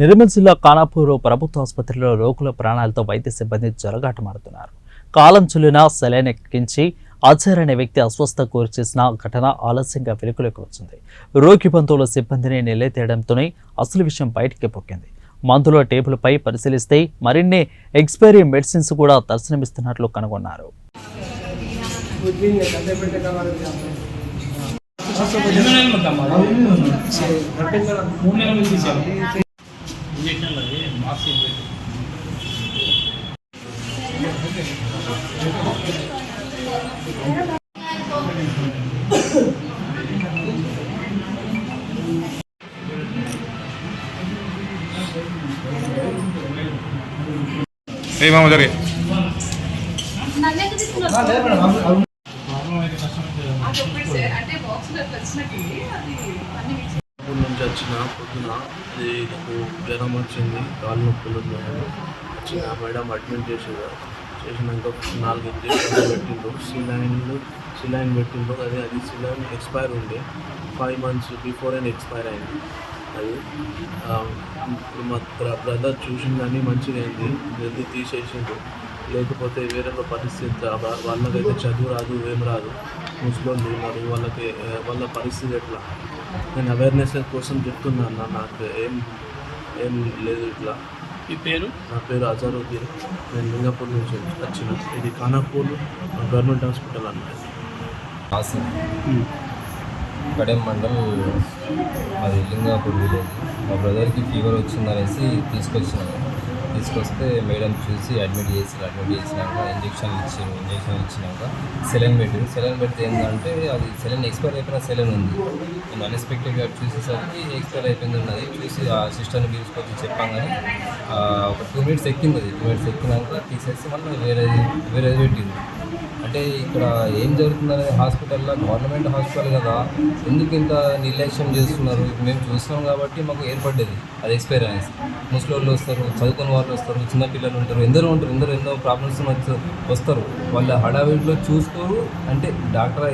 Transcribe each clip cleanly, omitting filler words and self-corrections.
నిర్మల్ జిల్లా ఖానాపూర్ ప్రభుత్వ ఆసుపత్రిలో రోగుల ప్రాణాలతో వైద్య సిబ్బంది జరగాటమాడుతున్నారు. కాలం చెల్లిన సెలైన్ ఎక్కించి ఆచార్ అనే వ్యక్తి అస్వస్థ కోరి చేసిన ఘటన ఆలస్యంగా వెలుగులోకి వచ్చింది. రోగి బంధువుల సిబ్బందిని నిలదీయడంతోనే అసలు విషయం బయటికి పొక్కింది. మందుల టేబుల్పై పరిశీలిస్తే మరిన్ని ఎక్స్పైరీ మెడిసిన్స్ కూడా దర్శనమిస్తున్నట్లు కనుగొన్నారు. నుంచి వచ్చిన పొద్దున అది నాకు జ్వరం వచ్చింది, కాళ్ళు నొప్పులు ఉన్నాయని వచ్చిన మేడం అడ్మిట్ చేసినాక 4 ఇంజక్షన్లు పెట్టిండు, సిలైన్ పెట్టిండు. అది సిలైన్ ఎక్స్పైర్ ఉండే 5 months బిఫోర్ అని ఎక్స్పైర్ అయింది. అది ఇప్పుడు మా బ్రదర్ చూసిందని మంచిగా అయింది, జల్దీ తీసేసిండు. లేకపోతే వేరే పరిస్థితి వాళ్ళకైతే చదువు రాదు, ఏం రాదు, ముస్లింలు ఉన్నారు, వాళ్ళ పరిస్థితి ఎట్లా. నేను అవేర్నెస్ కోసం చెప్తున్నాను. నాకు ఏం లేదు. ఇట్లా నా పేరు అజరుద్దీన్. నేను లింగాపూర్ నుంచి వచ్చిన. ఇది ఖానాపూర్ గవర్నమెంట్ హాస్పిటల్ అన్నది. కడెం మండల్ అది లింగాపూర్ విలేజ్. మా బ్రదర్కి ఫీవర్ వచ్చిందనేసి తీసుకొస్తే మేడం చూసి అడ్మిట్ చేసినాక ఇంజక్షన్ ఇచ్చినాక సెలైన్ పెడితే ఏంటంటే అది సెలైన్ ఎక్స్పైర్ అయిపోయిన సెలైన్ ఉంది. నేను అన్ఎక్స్పెక్టెడ్గా చూసేసరికి ఎక్స్పైర్ అయిపోయింది ఉన్నది. చూసి ఆ సిస్టర్ని తీసుకొచ్చి చెప్పాం, కానీ ఒక 2 minutes ఎక్కింది. అది 2 minutes ఎక్కినాక తీసేసి మళ్ళీ వేరేది పెట్టింది. అంటే ఇక్కడ ఏం జరుగుతుందనేది హాస్పిటల్లో, గవర్నమెంట్ హాస్పిటల్ కదా, ఎందుకు ఇంత నిర్లక్ష్యం చేస్తున్నారు? మేము చూస్తున్నాం కాబట్టి మాకు ఏర్పడ్డది అది ఎక్స్పైర్ అనేసి. ముసలి వాళ్ళు వస్తారు, చదువుకున్న వాళ్ళు వస్తారు, చిన్నపిల్లలు ఉంటారు, ఎందరో ఎన్నో ప్రాబ్లమ్స్ వస్తారు. వాళ్ళ హడావిడిలో చూసుకోరు. అంటే డాక్టర్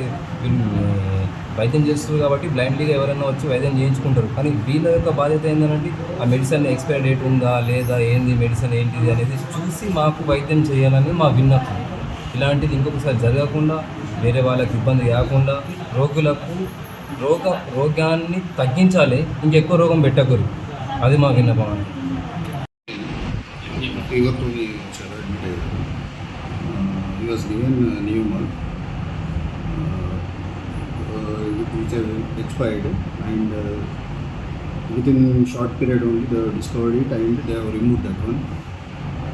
వైద్యం చేస్తారు కాబట్టి బ్లైండ్లీగా ఎవరైనా వచ్చి వైద్యం చేయించుకుంటారు. కానీ వీళ్ళ యొక్క బాధ్యత ఏంటంటే ఆ మెడిసిన్ ఎక్స్పైరీ డేట్ ఉందా లేదా, ఏంది మెడిసిన్ ఏంటిది అనేది చూసి మాకు వైద్యం చేయాలని మా విన్నపం. ఇలాంటిది ఇంకొకసారి జరగకుండా, వేరే వాళ్ళకి ఇబ్బంది కాకుండా, రోగులకు రోగాన్ని తగ్గించాలి, ఇంకెక్కువ రోగం పెట్టకూడదు. అది మా విన్నపం. expired and within short period only they have discovered it and they have removed that one,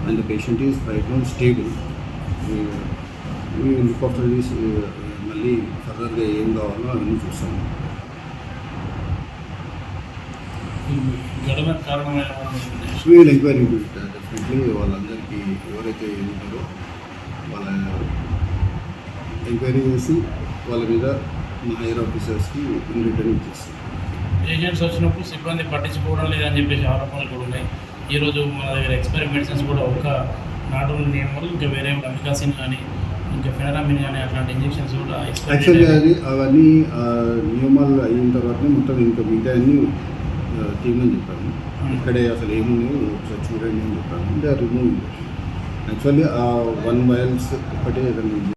and the patient is right now stable. We look after this మళ్ళీ ఫర్దర్గా ఏం కావాలో అవన్నీ చూస్తాము. వీల్ ఎంక్వైరీ డెఫినెట్లీ వాళ్ళందరికీ ఎవరైతే ఉంటారో వాళ్ళ ఎంక్వైరీ చేసి వాళ్ళ మీద మా హైయర్ ఆఫీసర్స్కి రిటర్న్ ఇచ్చేస్తాం. పేషెంట్స్ వచ్చినప్పుడు సిబ్బంది పట్టించుకోవడం లేదని చెప్పేసి ఆరోపణలు కూడా ఉన్నాయి. ఈరోజు మన దగ్గర ఎక్స్పైరీ మెడిసిన్స్ కూడా ఒక నాటు నియమాలు, ఇంకా వేరే అమికాసిన్ కానీ, ఇంకా ఫెనరామిన్ కానీ అట్లాంటి ఇంజెక్షన్స్ కూడా యాక్చువల్గా అవన్నీ నియమాలు అయిన తర్వాతనే మొత్తం ఇంకా మిగతా అన్నీ తీయమని చెప్పాము. ఇక్కడే అసలు ఏమున్నాయో ఒకసారి చూడండి అని చెప్పాము. They are removing. Actually 1 vials ఒకటే